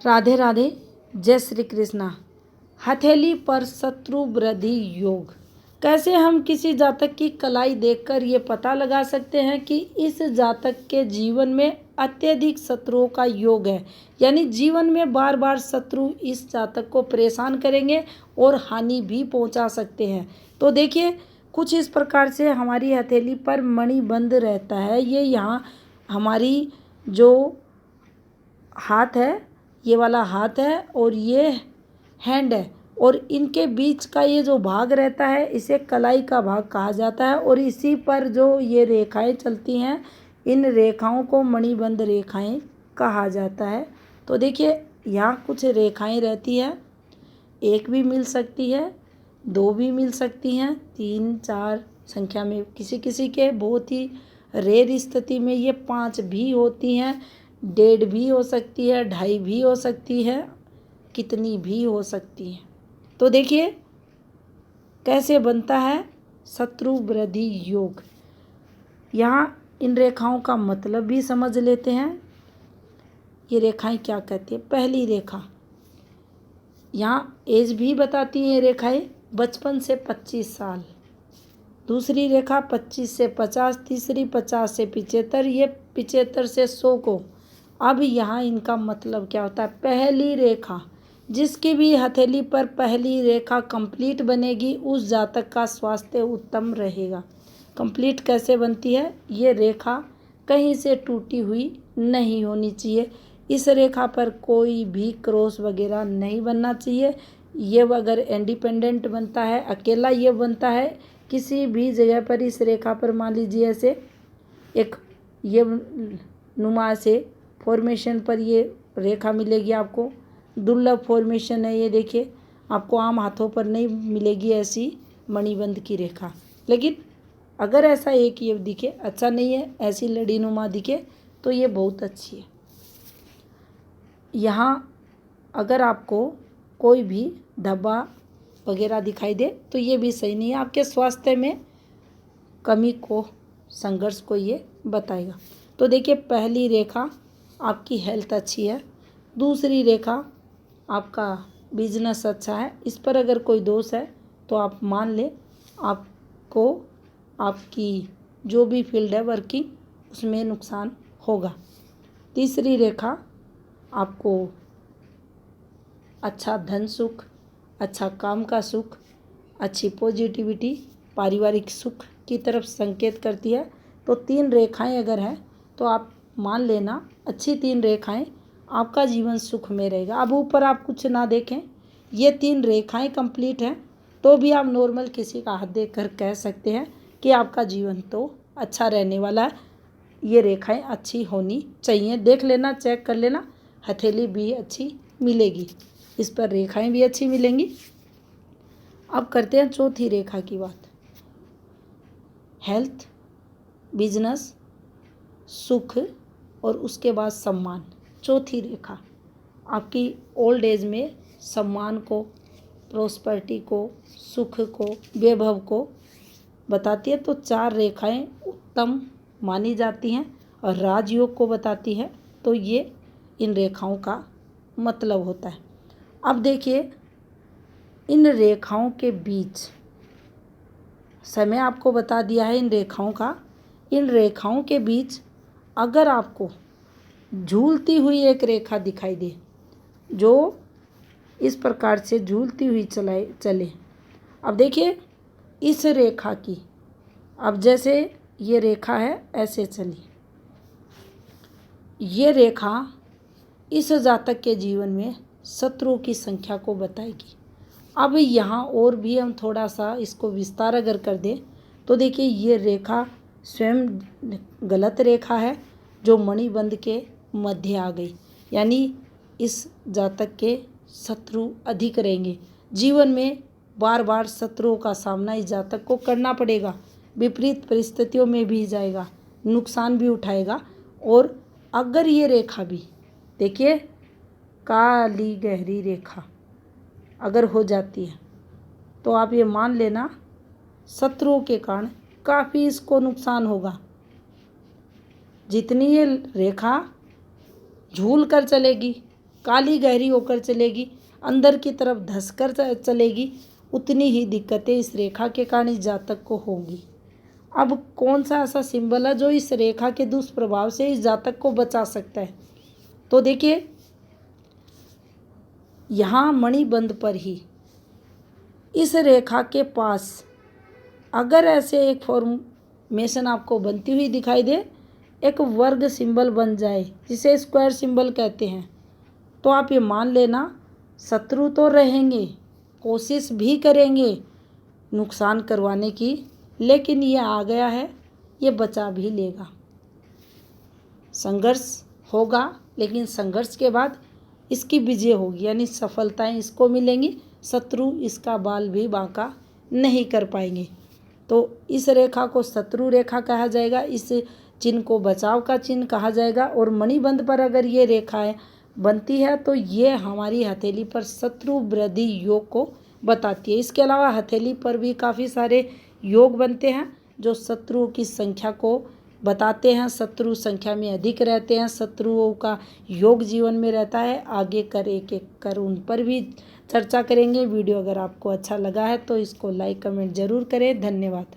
राधे राधे, जय श्री कृष्णा। हथेली पर शत्रु वृद्धि योग। कैसे हम किसी जातक की कलाई देखकर ये पता लगा सकते हैं कि इस जातक के जीवन में अत्यधिक शत्रुओं का योग है, यानी जीवन में बार बार शत्रु इस जातक को परेशान करेंगे और हानि भी पहुंचा सकते हैं। तो देखिए, कुछ इस प्रकार से हमारी हथेली पर मणि बंद रहता है। ये यहाँ हमारी जो हाथ है, ये वाला हाथ है और ये हैंड है, और इनके बीच का ये जो भाग रहता है इसे कलाई का भाग कहा जाता है। और इसी पर जो ये रेखाएं चलती हैं, इन रेखाओं को मणिबंध रेखाएं कहा जाता है। तो देखिए, यहाँ कुछ रेखाएं रहती है, एक भी मिल सकती है, दो भी मिल सकती हैं, 3 4 संख्या में किसी किसी के बहुत ही रेयर स्थिति में ये 5 भी होती हैं, 1.5 भी हो सकती है, 2.5 भी हो सकती है, कितनी भी हो सकती है। तो देखिए कैसे बनता है शत्रु वृद्धि योग। यहाँ इन रेखाओं का मतलब भी समझ लेते हैं। ये रेखाएं क्या कहती है। पहली रेखा, यहाँ एज भी बताती है रेखाएं, 55 से 25 साल। दूसरी रेखा 25 से 50, तीसरी 50 से 75, ये 75 से 100 को। अब यहाँ इनका मतलब क्या होता है। पहली रेखा, जिसकी भी हथेली पर पहली रेखा कंप्लीट बनेगी उस जातक का स्वास्थ्य उत्तम रहेगा। कंप्लीट कैसे बनती है, ये रेखा कहीं से टूटी हुई नहीं होनी चाहिए। इस रेखा पर कोई भी क्रॉस वगैरह नहीं बनना चाहिए। ये अगर इंडिपेंडेंट बनता है, अकेला ये बनता है, किसी भी जगह पर इस रेखा पर मान लीजिए ऐसे एक ये नुमा से फॉर्मेशन पर ये रेखा मिलेगी आपको। दुर्लभ फॉर्मेशन है ये, देखिए आपको आम हाथों पर नहीं मिलेगी ऐसी मणिबंध की रेखा। लेकिन अगर ऐसा एक ये दिखे, अच्छा नहीं है, ऐसी लड़ी नुमा दिखे तो ये बहुत अच्छी है। यहाँ अगर आपको कोई भी धब्बा वगैरह दिखाई दे तो ये भी सही नहीं है, आपके स्वास्थ्य में कमी को, संघर्ष को ये बताएगा। तो देखिए, पहली रेखा आपकी हेल्थ अच्छी है, दूसरी रेखा आपका बिजनेस अच्छा है। इस पर अगर कोई दोष है तो आप मान लें आपको आपकी जो भी फील्ड है वर्किंग, उसमें नुकसान होगा। तीसरी रेखा आपको अच्छा धन सुख, अच्छा काम का सुख, अच्छी पॉजिटिविटी, पारिवारिक सुख की तरफ संकेत करती है। तो 3 रेखाएं अगर हैं तो आप मान लेना अच्छी 3 रेखाएं, आपका जीवन सुख में रहेगा। अब ऊपर आप कुछ ना देखें, ये 3 रेखाएं कंप्लीट हैं तो भी आप नॉर्मल किसी का हाथ देखकर कह सकते हैं कि आपका जीवन तो अच्छा रहने वाला है। ये रेखाएं अच्छी होनी चाहिए, देख लेना, चेक कर लेना। हथेली भी अच्छी मिलेगी, इस पर रेखाएं भी अच्छी मिलेंगी। अब करते हैं चौथी रेखा की बात। हेल्थ, बिजनेस, सुख और उसके बाद सम्मान। चौथी रेखा आपकी ओल्ड एज में सम्मान को, प्रोस्पेरिटी को, सुख को, वैभव को बताती है। तो 4 रेखाएं उत्तम मानी जाती हैं और राजयोग को बताती है। तो ये इन रेखाओं का मतलब होता है। अब देखिए, इन रेखाओं के बीच समय आपको बता दिया है इन रेखाओं का। इन रेखाओं के बीच अगर आपको झूलती हुई एक रेखा दिखाई दे, जो इस प्रकार से झूलती हुई चले। अब देखिए, इस रेखा की, अब जैसे ये रेखा है ऐसे चली, ये रेखा इस जातक के जीवन में शत्रुओं की संख्या को बताएगी। अब यहाँ और भी हम थोड़ा सा इसको विस्तार अगर कर दें तो देखिए, ये रेखा स्वयं गलत रेखा है जो मणिबंध के मध्य आ गई, यानी इस जातक के शत्रु अधिक रहेंगे। जीवन में बार बार शत्रुओं का सामना इस जातक को करना पड़ेगा, विपरीत परिस्थितियों में भी जाएगा, नुकसान भी उठाएगा। और अगर ये रेखा भी देखिए, काली गहरी रेखा अगर हो जाती है तो आप ये मान लेना शत्रुओं के कारण काफ़ी इसको नुकसान होगा। जितनी ये रेखा झूल कर चलेगी काली गहरी होकर चलेगी, अंदर की तरफ धंसकर चलेगी, उतनी ही दिक्कतें इस रेखा के कारण इस जातक को होगी। अब कौन सा ऐसा सिंबल है जो इस रेखा के दुष्प्रभाव से इस जातक को बचा सकता है? तो देखिए, यहाँ मणिबंध पर ही इस रेखा के पास अगर ऐसे एक फॉर्मेशन आपको बनती हुई दिखाई दे, एक वर्ग सिंबल बन जाए जिसे स्क्वायर सिंबल कहते हैं, तो आप ये मान लेना शत्रु तो रहेंगे, कोशिश भी करेंगे नुकसान करवाने की, लेकिन ये आ गया है, ये बचा भी लेगा। संघर्ष होगा, लेकिन संघर्ष के बाद इसकी विजय होगी, यानी सफलताएं इसको मिलेंगी, शत्रु इसका बाल भी बांका नहीं कर पाएंगे। तो इस रेखा को शत्रु रेखा कहा जाएगा, इस चिन्ह को बचाव का चिन्ह कहा जाएगा। और मणिबंध पर अगर ये रेखाएं बनती है तो ये हमारी हथेली पर शत्रु वृद्धि योग को बताती है। इसके अलावा हथेली पर भी काफ़ी सारे योग बनते हैं जो शत्रुओं की संख्या को बताते हैं, शत्रु संख्या में अधिक रहते हैं, शत्रुओं का योग जीवन में रहता है। आगे कर एक एक कर उन पर भी चर्चा करेंगे। वीडियो अगर आपको अच्छा लगा है तो इसको लाइक कमेंट ज़रूर करें। धन्यवाद।